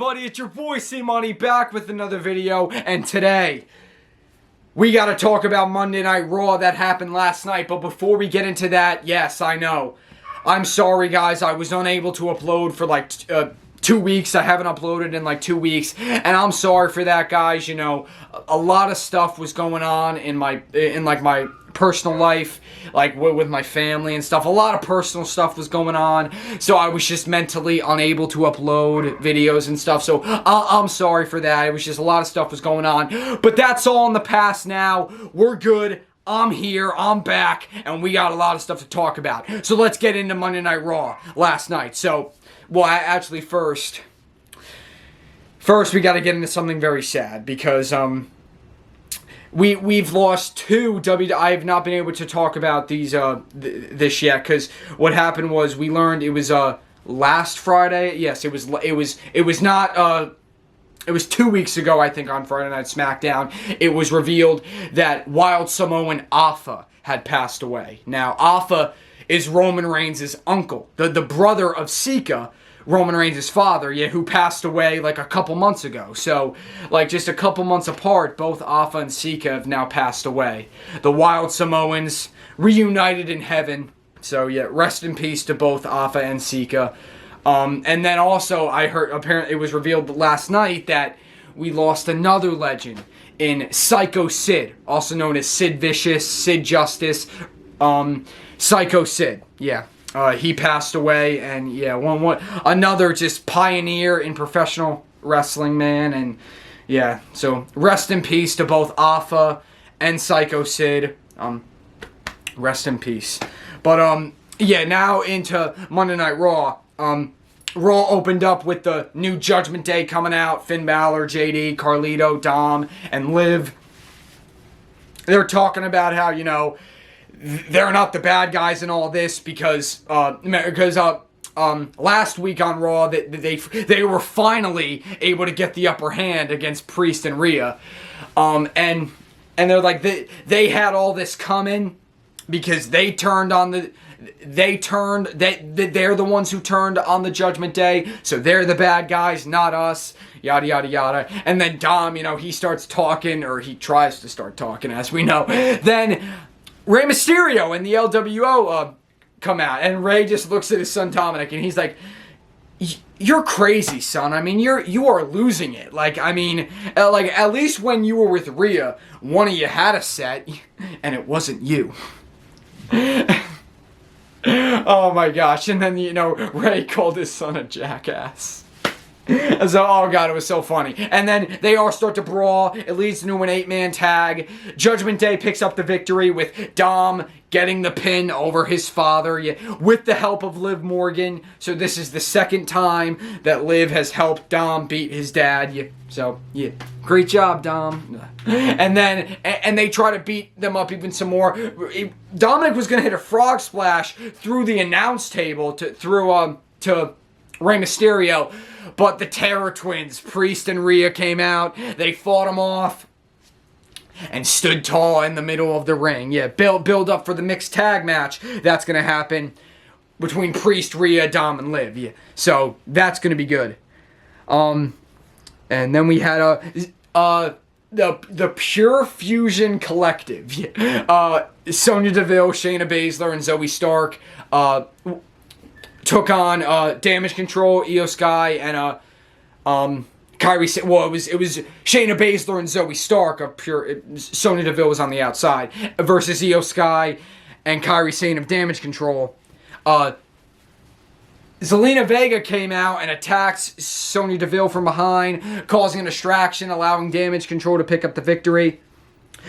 everybody, it's your boy C-Money back with another video, and today we gotta talk about Monday Night Raw that happened last night. But before we get into that, yes, I know, I'm sorry guys, I was unable to upload for like 2 weeks. I haven't uploaded in like 2 weeks, and I'm sorry for that, guys. You know, a lot of stuff was going on in my personal life, like with my family and stuff. A lot of personal stuff was going on, so I was just mentally unable to upload videos and stuff. So I'm sorry for that. It was just a lot of stuff was going on, but that's all in the past now. We're good. I'm here, I'm back, and we got a lot of stuff to talk about. So let's get into Monday Night Raw last night. So, well, actually first we got to get into something very sad, because we've lost two I have not been able to talk about these this yet, because what happened was we learned it was last Friday. Yes, it was not it was 2 weeks ago, I think, on Friday Night SmackDown. It was revealed that Wild Samoan Alpha had passed away. Now, Alpha is Roman Reigns' uncle, the brother of Sika, Roman Reigns' father, who passed away like a couple months ago. So, like just a couple months apart, both Alpha and Sika have now passed away. The Wild Samoans reunited in heaven. So, yeah, rest in peace to both Alpha and Sika. And then also, I heard, apparently it was revealed last night that we lost another legend in Psycho Sid, also known as Sid Vicious, Sid Justice, Psycho Sid, yeah. He passed away, and yeah, another just pioneer in professional wrestling, man, and yeah, so rest in peace to both Alpha and Psycho Sid, rest in peace. But, yeah, now into Monday Night Raw. Raw opened up with the new Judgment Day coming out. Finn Balor, JD, Carlito, Dom, and Liv. They're talking about how, you know, they're not the bad guys in all this because last week on Raw they were finally able to get the upper hand against Priest and Rhea, and they're like they had all this coming because they're the ones who turned on the Judgment Day, so they're the bad guys, not us, yada yada yada. And then Dom, you know, he starts talking, or he tries to start talking, as we know. Then Rey Mysterio and the LWO come out, and Rey just looks at his son Dominic, and he's like, "You're crazy, son. I mean, you are losing it. Like, I mean, like at least when you were with Rhea, one of you had a set, and it wasn't you." Oh my gosh. And then, you know, Rey called his son a jackass. So, oh god, it was so funny. And then they all start to brawl. It leads to an 8-man tag. Judgment Day picks up the victory with Dom getting the pin over his father, with the help of Liv Morgan. So this is the second time that Liv has helped Dom beat his dad. So, yeah, great job, Dom. And then, and they try to beat them up even some more. Dominic was going to hit a frog splash through the announce table to Rey Mysterio, but the Terror Twins, Priest and Rhea, came out. They fought him off and stood tall in the middle of the ring. Yeah, build up for the mixed tag match that's going to happen between Priest, Rhea, Dom, and Liv. Yeah, so that's going to be good. And then we had the Pure Fusion Collective. Sonya Deville, Shayna Baszler, and Zoe Stark took on Damage Control, Io Sky, and Kairi. Well, it was Shayna Baszler and Zoe Stark of Sonya Deville was on the outside versus Io Sky and Kairi Sane of Damage Control. Zelina Vega came out and attacks Sonya Deville from behind, causing a distraction, allowing Damage Control to pick up the victory.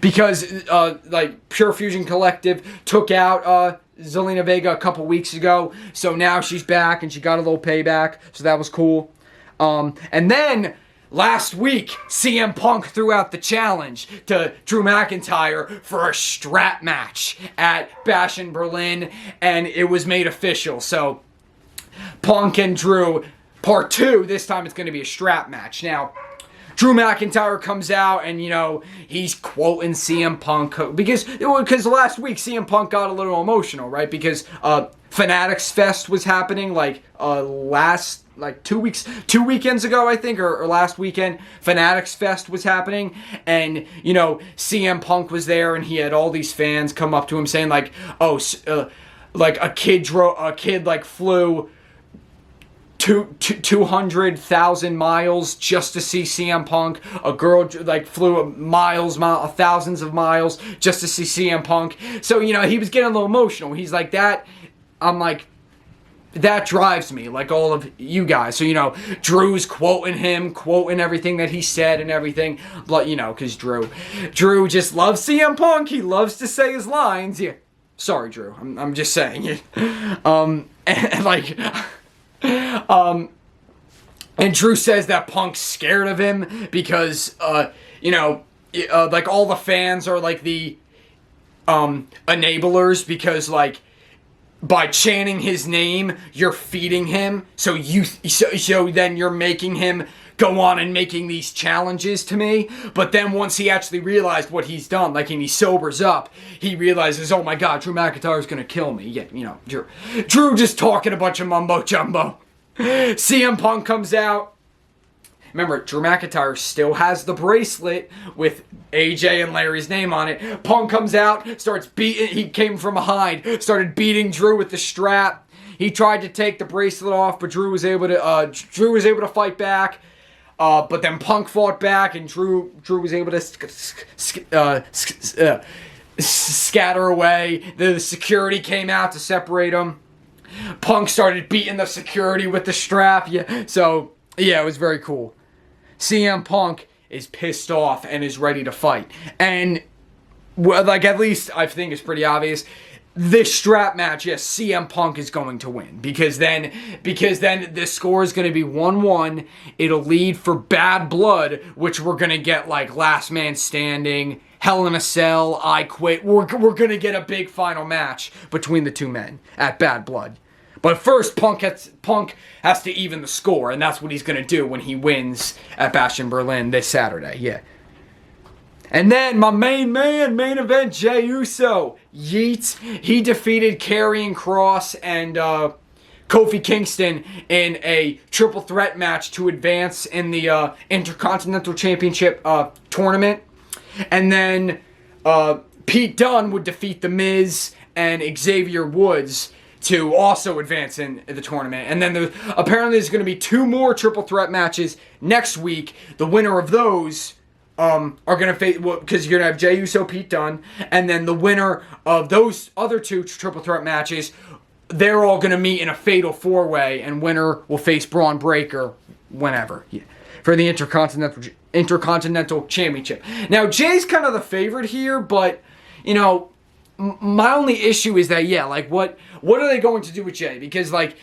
Because, like, Pure Fusion Collective took out Zelina Vega a couple weeks ago, so now she's back and she got a little payback, so that was cool. And then, last week, CM Punk threw out the challenge to Drew McIntyre for a strap match at Bash in Berlin, and it was made official. So, Punk and Drew, part 2, this time it's going to be a strap match. Now, Drew McIntyre comes out and, you know, he's quoting CM Punk because last week CM Punk got a little emotional, right? Because Fanatics Fest was happening like last like 2 weekends ago, I think, or last weekend. Fanatics Fest was happening, and you know, CM Punk was there, and he had all these fans come up to him saying like, oh, like a kid like flew 200,000 miles just to see CM Punk. A girl like flew thousands of miles just to see CM Punk. So, you know, he was getting a little emotional. He's like, that, I'm like, that drives me, like all of you guys. So, you know, Drew's quoting everything that he said and everything. But, you know, because Drew just loves CM Punk. He loves to say his lines. Yeah. Sorry, Drew. I'm just saying. And like... and Drew says that Punk's scared of him because, you know, like all the fans are like the enablers, because like by chanting his name, you're feeding him. So then you're making him go on and making these challenges to me. But then once he actually realized what he's done, like, and he sobers up, he realizes, oh my God, Drew McIntyre's gonna kill me. Yeah, you know, Drew just talking a bunch of mumbo jumbo. CM Punk comes out. Remember, Drew McIntyre still has the bracelet with AJ and Larry's name on it. Punk comes out, starts beating. He came from behind, started beating Drew with the strap. He tried to take the bracelet off, but Drew was able to fight back. But then Punk fought back, and Drew was able to scatter away. The security came out to separate them. Punk started beating the security with the strap. Yeah, so yeah, it was very cool. CM Punk is pissed off and is ready to fight, and like, at least I think it's pretty obvious. This strap match, yes, CM Punk is going to win, because then the score is going to be 1-1. It'll lead for Bad Blood, which we're going to get like Last Man Standing, Hell in a Cell, I Quit. We're going to get a big final match between the two men at Bad Blood. But first, Punk has to even the score, and that's what he's going to do when he wins at Bash in Berlin this Saturday. Yeah. And then my main event, Jey Uso, Yeet. He defeated Karrion Kross and Kofi Kingston in a triple threat match to advance in the Intercontinental Championship tournament. And then Pete Dunne would defeat The Miz and Xavier Woods to also advance in the tournament. And then apparently there's going to be 2 more triple threat matches next week. The winner of those are going to face, because you're going to have Jey Uso, Pete Dunne, and then the winner of those other 2 triple threat matches, they're all going to meet in a fatal 4-way, and winner will face Braun Breaker whenever, for the Intercontinental Championship. Now, Jay's kind of the favorite here, but, you know, my only issue is that, yeah, like, what are they going to do with Jey? Because, like,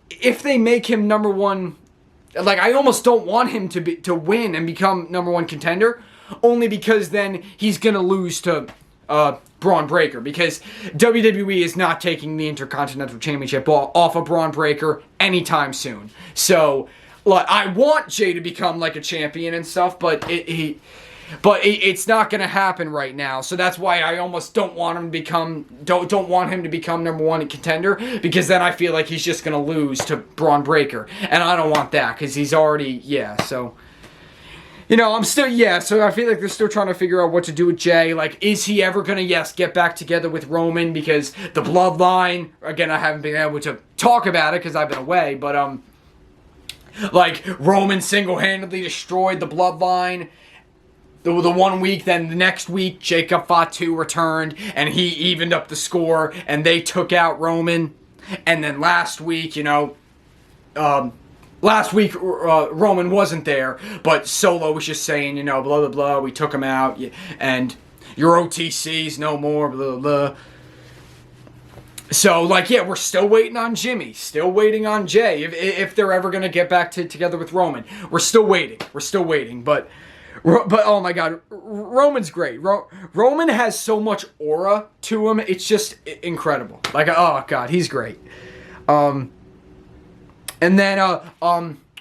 if they make him number one, like, I almost don't want him to win and become number one contender, only because then he's going to lose to Braun Breaker, because WWE is not taking the Intercontinental Championship off of Braun Breaker anytime soon. So, like, I want Jey to become, like, a champion and stuff, but it's not going to happen right now. So that's why I almost don't want him to become number one contender, because then I feel like he's just going to lose to Braun Breaker, and I don't want that, because he's already, so, you know, so I feel like they're still trying to figure out what to do with Jey. Like, is he ever going to, get back together with Roman, because the Bloodline, again, I haven't been able to talk about it because I've been away, but, like, Roman single-handedly destroyed the Bloodline the 1 week, then the next week, Jacob Fatu returned, and he evened up the score, and they took out Roman. And then last week, Roman wasn't there, but Solo was just saying, blah, blah, blah, we took him out, and your OTC's no more, blah, blah, blah. So, like, we're still waiting on Jimmy, still waiting on Jey, if they're ever going to get back together with Roman. We're still waiting, but oh my God, Roman's great. Roman has so much aura to him. It's just incredible. Like, oh God, he's great. And then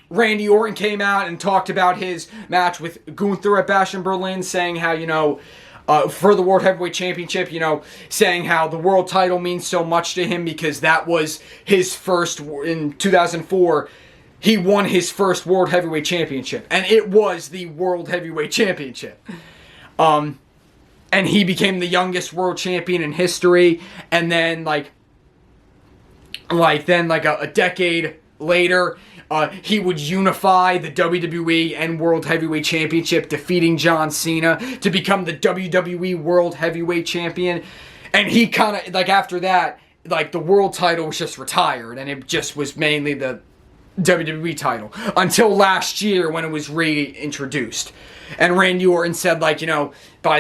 Randy Orton came out and talked about his match with Gunther at Bash in Berlin, saying how, for the World Heavyweight Championship, saying how the world title means so much to him because that was his first, in 2004, he won his first World Heavyweight Championship. And it was the World Heavyweight Championship. And he became the youngest world champion in history. And then, a decade later, he would unify the WWE and World Heavyweight Championship, defeating John Cena to become the WWE World Heavyweight Champion. And he kind of, after that, the world title was just retired, and it just was mainly the WWE title until last year when it was reintroduced. And Randy Orton said, by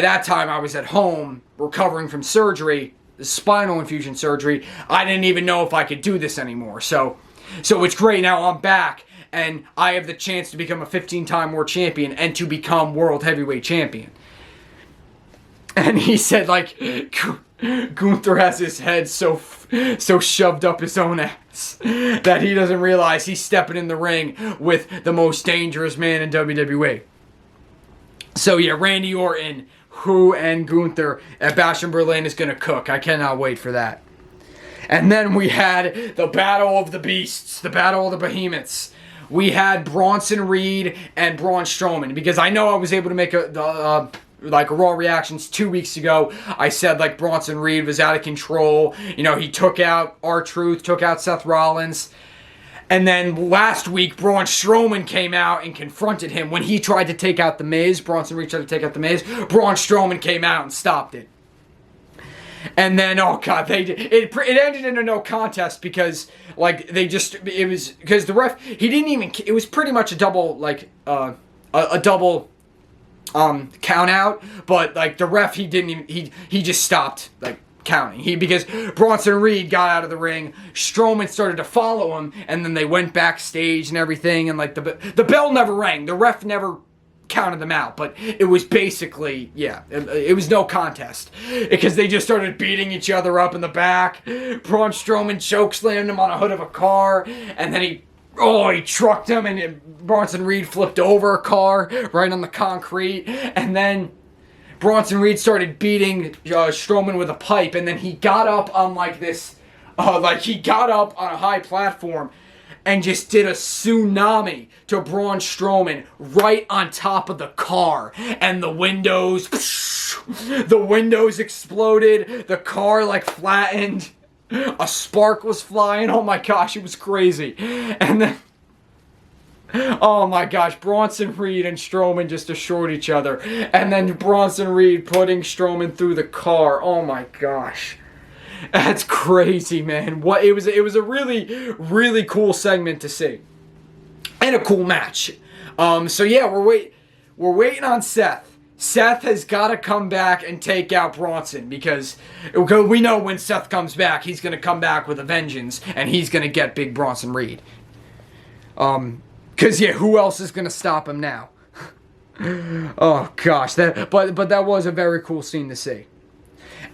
that time I was at home recovering from surgery, spinal infusion surgery. I didn't even know if I could do this anymore. So it's great. Now I'm back, and I have the chance to become a 15-time world champion and to become world heavyweight champion. And he said, Gunther has his head so shoved up his own ass that he doesn't realize he's stepping in the ring with the most dangerous man in WWE. So yeah, Randy Orton, and Gunther at Bash in Berlin is going to cook. I cannot wait for that. And then we had the Battle of the Beasts, the Battle of the Behemoths. We had Bronson Reed and Braun Strowman, because I know I was able to make a Raw Reactions 2 weeks ago. I said Bronson Reed was out of control. He took out R-Truth, took out Seth Rollins. And then last week, Braun Strowman came out and confronted him when he tried to take out The Miz. Bronson Reed tried to take out The Miz. Braun Strowman came out and stopped it. And then, oh god, it ended in a no contest because, it was, because the ref, he didn't even, it was pretty much a double, a double, count out, but, the ref, he didn't even, he just stopped, counting. Because Bronson Reed got out of the ring, Strowman started to follow him, and then they went backstage and everything, and, the bell never rang, the ref never counted them out, but it was basically, it was no contest, because they just started beating each other up in the back. Braun Strowman chokeslammed him on a hood of a car, and then he trucked him, and Bronson Reed flipped over a car right on the concrete, and then Bronson Reed started beating Strowman with a pipe, and then he got up on he got up on a high platform and just did a tsunami to Braun Strowman right on top of the car. And the windows exploded. The car flattened. A spark was flying. Oh my gosh, it was crazy. And then, oh my gosh, Bronson Reed and Strowman just destroyed each other. And then Bronson Reed putting Strowman through the car. Oh my gosh. That's crazy, man. It was a really, really cool segment to see. And a cool match. So yeah, we're waiting on Seth. Seth has got to come back and take out Bronson, because we know when Seth comes back, he's going to come back with a vengeance, and he's going to get big Bronson Reed. Because who else is going to stop him now? Oh gosh, but that was a very cool scene to see.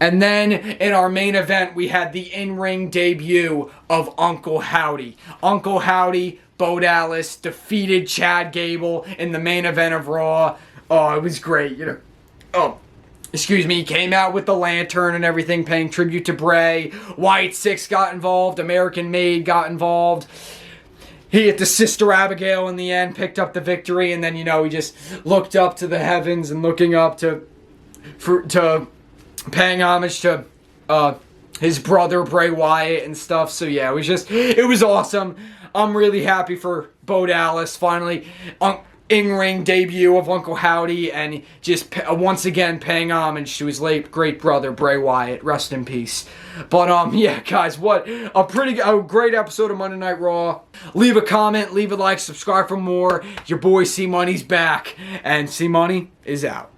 And then, in our main event, we had the in-ring debut of Uncle Howdy. Uncle Howdy, Bo Dallas, defeated Chad Gable in the main event of Raw. Oh, it was great, he came out with the lantern and everything, paying tribute to Bray. White Six got involved. American Made got involved. He hit the Sister Abigail in the end, picked up the victory, and then, he just looked up to the heavens and looking up to paying homage to his brother Bray Wyatt and stuff. So yeah, it was awesome. I'm really happy for Bo Dallas finally in-ring debut of Uncle Howdy, and just once again paying homage to his late great brother Bray Wyatt. Rest in peace. But yeah, guys, what a great episode of Monday Night Raw. Leave a comment, leave a like, subscribe for more. Your boy C Money's back, and C Money is out.